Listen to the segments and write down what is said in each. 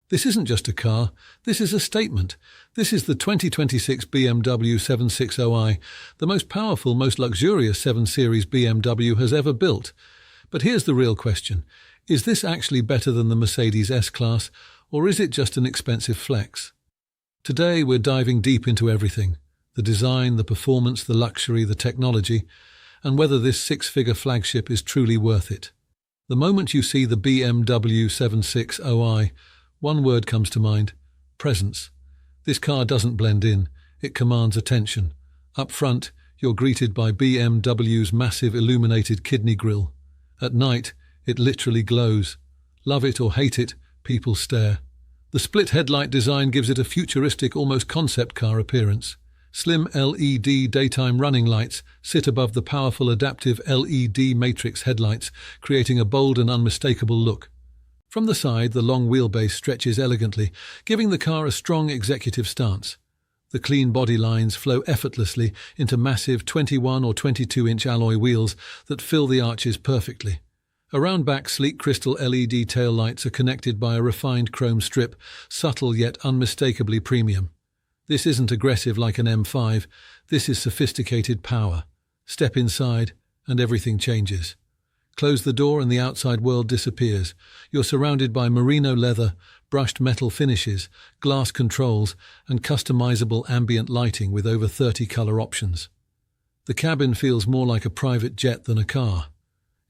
This isn't just a car, this is a statement. This is the 2026 BMW 760i, the most powerful, most luxurious 7 Series BMW has ever built. But here's the real question. Is this actually better than the Mercedes S-Class, or is it just an expensive flex? Today we're diving deep into everything. The design, the performance, the luxury, the technology, and whether this six-figure flagship is truly worth it. The moment you see the BMW 760i, one word comes to mind: presence. This car doesn't blend in, it commands attention. Up front, you're greeted by BMW's massive illuminated kidney grille. At night, it literally glows. Love it or hate it, people stare. The split headlight design gives it a futuristic, almost concept car appearance. Slim LED daytime running lights sit above the powerful adaptive LED matrix headlights, creating a bold and unmistakable look. From the side, the long wheelbase stretches elegantly, giving the car a strong executive stance. The clean body lines flow effortlessly into massive 21 or 22-inch alloy wheels that fill the arches perfectly. Around back, sleek crystal LED tail lights are connected by a refined chrome strip, subtle yet unmistakably premium. This isn't aggressive like an M5, this is sophisticated power. Step inside, and everything changes. Close the door and the outside world disappears. You're surrounded by merino leather, brushed metal finishes, glass controls, and customizable ambient lighting with over 30 color options. The cabin feels more like a private jet than a car.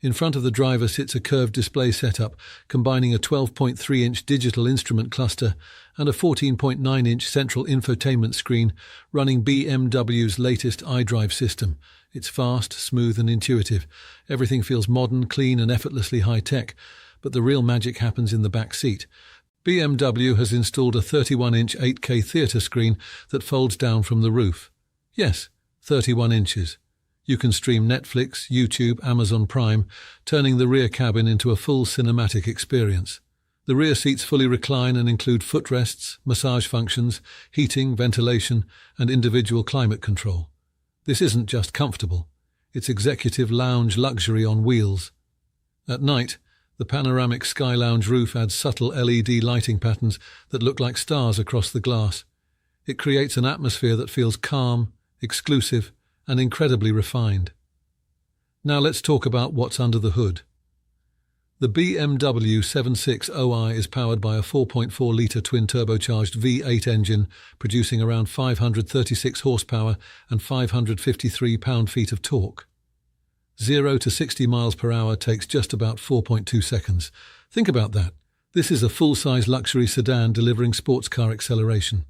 In front of the driver sits a curved display setup, combining a 12.3-inch digital instrument cluster and a 14.9-inch central infotainment screen running BMW's latest iDrive system. It's fast, smooth and intuitive. Everything feels modern, clean and effortlessly high-tech, but the real magic happens in the back seat. BMW has installed a 31-inch 8K theatre screen that folds down from the roof. Yes, 31 inches. You can stream Netflix, YouTube, Amazon Prime, turning the rear cabin into a full cinematic experience. The rear seats fully recline and include footrests, massage functions, heating, ventilation, and individual climate control. This isn't just comfortable, it's executive lounge luxury on wheels. At night, the panoramic Sky Lounge roof adds subtle LED lighting patterns that look like stars across the glass. It creates an atmosphere that feels calm, exclusive, and incredibly refined. Now let's talk about what's under the hood. The BMW 760i is powered by a 4.4-litre twin-turbocharged V8 engine, producing around 536 horsepower and 553 pound-feet of torque. 0 to 60 miles per hour takes just about 4.2 seconds. Think about that. This is a full-size luxury sedan delivering sports car acceleration.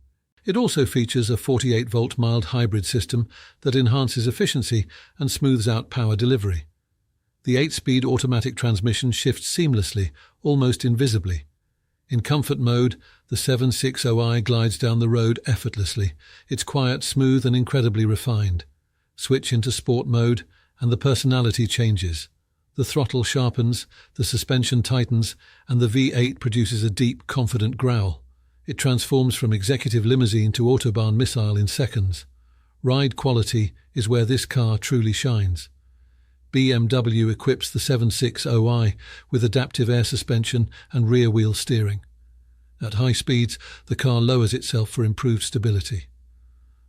It also features a 48-volt mild hybrid system that enhances efficiency and smooths out power delivery. The 8-speed automatic transmission shifts seamlessly, almost invisibly. In comfort mode, the 760i glides down the road effortlessly. It's quiet, smooth and incredibly refined. Switch into sport mode and the personality changes. The throttle sharpens, the suspension tightens, and the V8 produces a deep, confident growl. It transforms from executive limousine to autobahn missile in seconds. Ride quality is where this car truly shines. BMW equips the 760i with adaptive air suspension and rear-wheel steering. At high speeds, the car lowers itself for improved stability.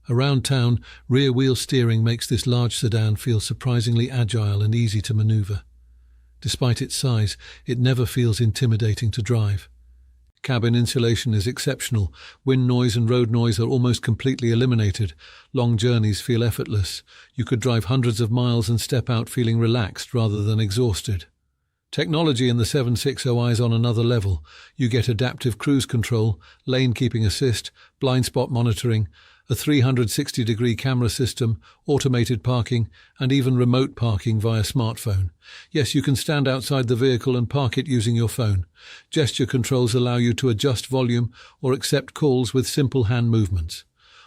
Around town, rear-wheel steering makes this large sedan feel surprisingly agile and easy to maneuver. Despite its size, it never feels intimidating to drive. Cabin insulation is exceptional. Wind noise and road noise are almost completely eliminated. Long journeys feel effortless. You could drive hundreds of miles and step out feeling relaxed rather than exhausted. Technology in the 760i is on another level. You get adaptive cruise control, lane keeping assist, blind spot monitoring, a 360-degree camera system, automated parking, and even remote parking via smartphone. Yes, you can stand outside the vehicle and park it using your phone. Gesture controls allow you to adjust volume or accept calls with simple hand movements.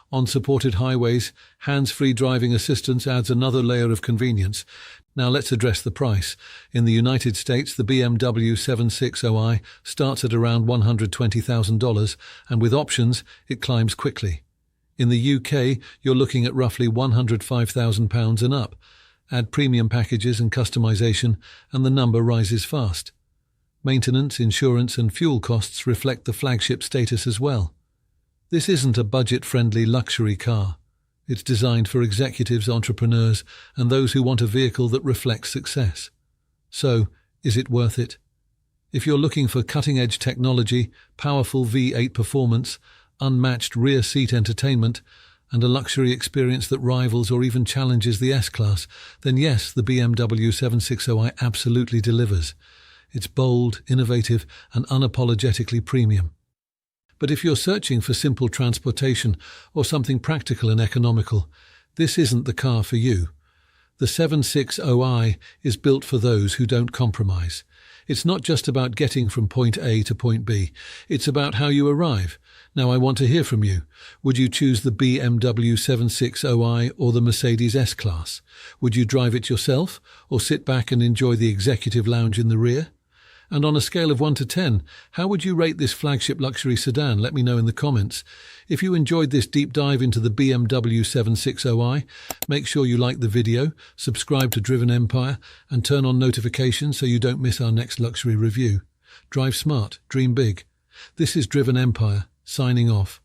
On supported highways, hands-free driving assistance adds another layer of convenience. Now let's address the price. In the United States, the BMW 760i starts at around $120,000, and with options, it climbs quickly. In the UK, you're looking at roughly £105,000 and up. Add premium packages and customization, and the number rises fast. Maintenance, insurance and fuel costs reflect the flagship status as well. This isn't a budget-friendly luxury car. It's designed for executives, entrepreneurs, and those who want a vehicle that reflects success. So, is it worth it? If you're looking for cutting-edge technology, powerful V8 performance, unmatched rear seat entertainment, and a luxury experience that rivals or even challenges the S-Class, then yes, the BMW 760i absolutely delivers. It's bold, innovative, and unapologetically premium. But if you're searching for simple transportation or something practical and economical, this isn't the car for you. The 760i is built for those who don't compromise. It's not just about getting from point A to point B. It's about how you arrive. Now I want to hear from you. Would you choose the BMW 760i or the Mercedes S-Class? Would you drive it yourself or sit back and enjoy the executive lounge in the rear? And on a scale of 1 to 10, how would you rate this flagship luxury sedan? Let me know in the comments. If you enjoyed this deep dive into the BMW 760i, make sure you like the video, subscribe to Driven Empire, and turn on notifications so you don't miss our next luxury review. Drive smart, dream big. This is Driven Empire, signing off.